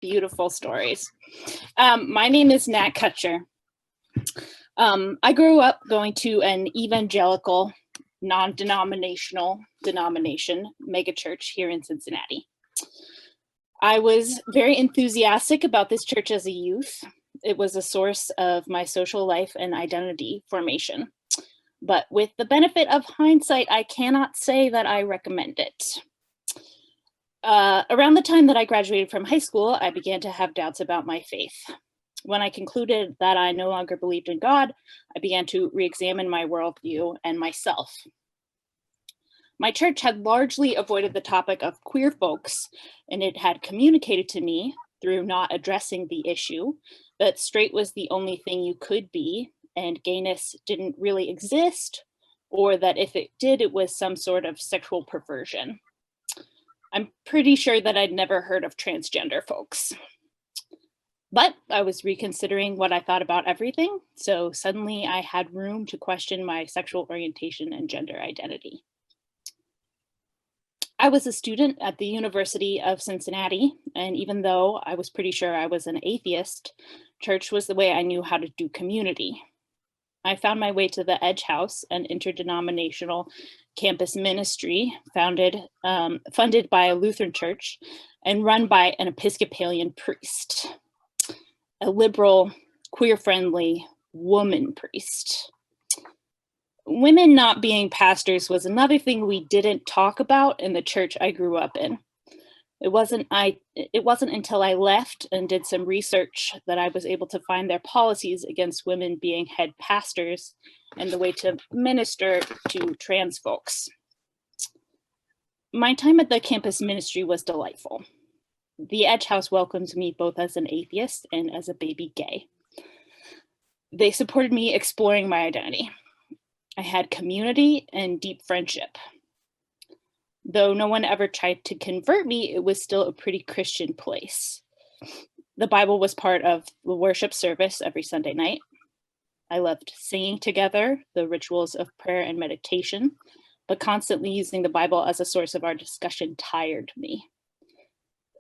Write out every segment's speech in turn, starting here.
Beautiful stories. My name is Nat Kutcher. I grew up going to an evangelical, non-denominational denomination megachurch here in Cincinnati. I was very enthusiastic about this church as a youth. It was a source of my social life and identity formation. But with the benefit of hindsight, I cannot say that I recommend it. Around the time that I graduated from high school, I began to have doubts about my faith. When I concluded that I no longer believed in God, I began to re-examine my worldview and myself. My church had largely avoided the topic of queer folks, and it had communicated to me, through not addressing the issue, that straight was the only thing you could be, and gayness didn't really exist, or that if it did, it was some sort of sexual perversion. I'm pretty sure that I'd never heard of transgender folks. But I was reconsidering what I thought about everything, so suddenly I had room to question my sexual orientation and gender identity. I was a student at the University of Cincinnati, and even though I was pretty sure I was an atheist, church was the way I knew how to do community. I found my way to the Edge House, an interdenominational campus ministry funded by a Lutheran church and run by an Episcopalian priest, a liberal, queer-friendly woman priest. Women not being pastors was another thing we didn't talk about in the church I grew up in. It wasn't until I left and did some research that I was able to find their policies against women being head pastors and the way to minister to trans folks. My time at the campus ministry was delightful. The Edge House welcomed me both as an atheist and as a baby gay. They supported me exploring my identity. I had community and deep friendship. Though no one ever tried to convert me, it was still a pretty Christian place. The Bible was part of the worship service every Sunday night. I loved singing together, the rituals of prayer and meditation, but constantly using the Bible as a source of our discussion tired me.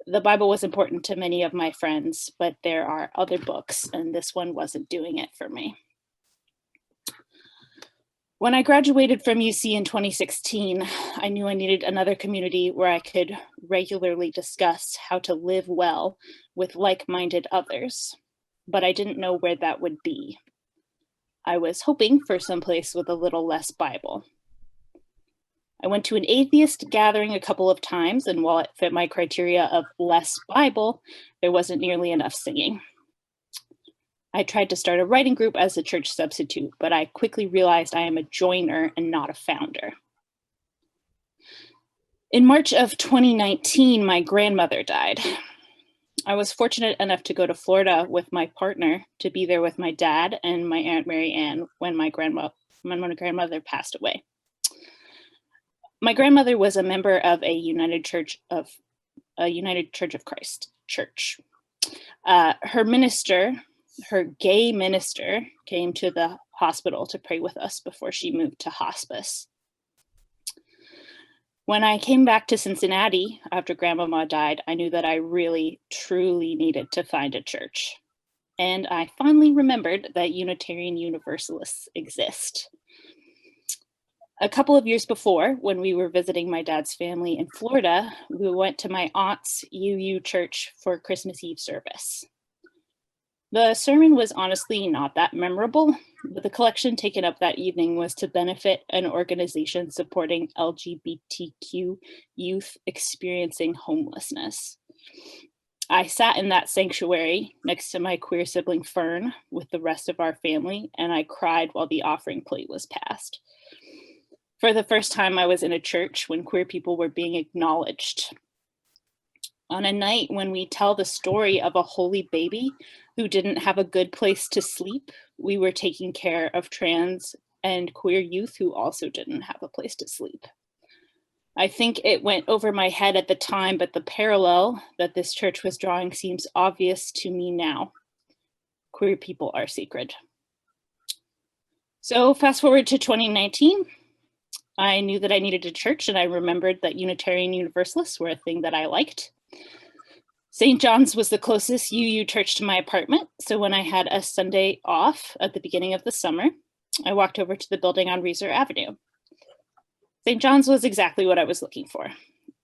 The Bible was important to many of my friends, but there are other books, and this one wasn't doing it for me. When I graduated from UC in 2016, I knew I needed another community where I could regularly discuss how to live well with like-minded others, but I didn't know where that would be. I was hoping for someplace with a little less Bible. I went to an atheist gathering a couple of times, and while it fit my criteria of less Bible, there wasn't nearly enough singing. I tried to start a writing group as a church substitute, but I quickly realized I am a joiner and not a founder. In March of 2019, my grandmother died. I was fortunate enough to go to Florida with my partner to be there with my dad and my Aunt Mary Ann when my grandmother passed away. My grandmother was a member of a United Church of Christ church. Her gay minister came to the hospital to pray with us before she moved to hospice. When I came back to Cincinnati after Grandmama died, I knew that I really, truly needed to find a church. And I finally remembered that Unitarian Universalists exist. A couple of years before, when we were visiting my dad's family in Florida, we went to my aunt's UU church for Christmas Eve service. The sermon was honestly not that memorable, but the collection taken up that evening was to benefit an organization supporting LGBTQ youth experiencing homelessness. I sat in that sanctuary next to my queer sibling Fern with the rest of our family, and I cried while the offering plate was passed. For the first time, I was in a church when queer people were being acknowledged. On a night when we tell the story of a holy baby who didn't have a good place to sleep, we were taking care of trans and queer youth who also didn't have a place to sleep. I think it went over my head at the time, but the parallel that this church was drawing seems obvious to me now. Queer people are sacred. So fast forward to 2019. I knew that I needed a church, and I remembered that Unitarian Universalists were a thing that I liked. St. John's was the closest UU church to my apartment, so when I had a Sunday off at the beginning of the summer, I walked over to the building on Reeser Avenue. St. John's was exactly what I was looking for.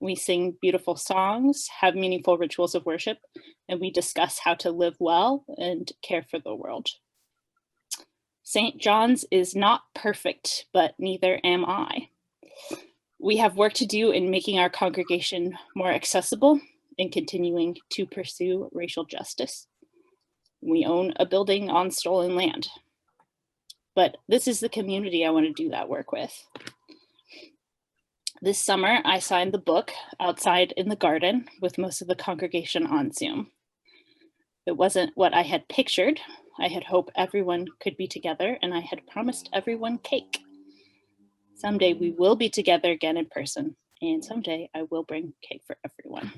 We sing beautiful songs, have meaningful rituals of worship, and we discuss how to live well and care for the world. St. John's is not perfect, but neither am I. We have work to do in making our congregation more accessible and continuing to pursue racial justice. We own a building on stolen land, but this is the community I want to do that work with. This summer, I signed the book outside in the garden with most of the congregation on Zoom. It wasn't what I had pictured. I had hoped everyone could be together, and I had promised everyone cake. Someday we will be together again in person, and someday I will bring cake for everyone.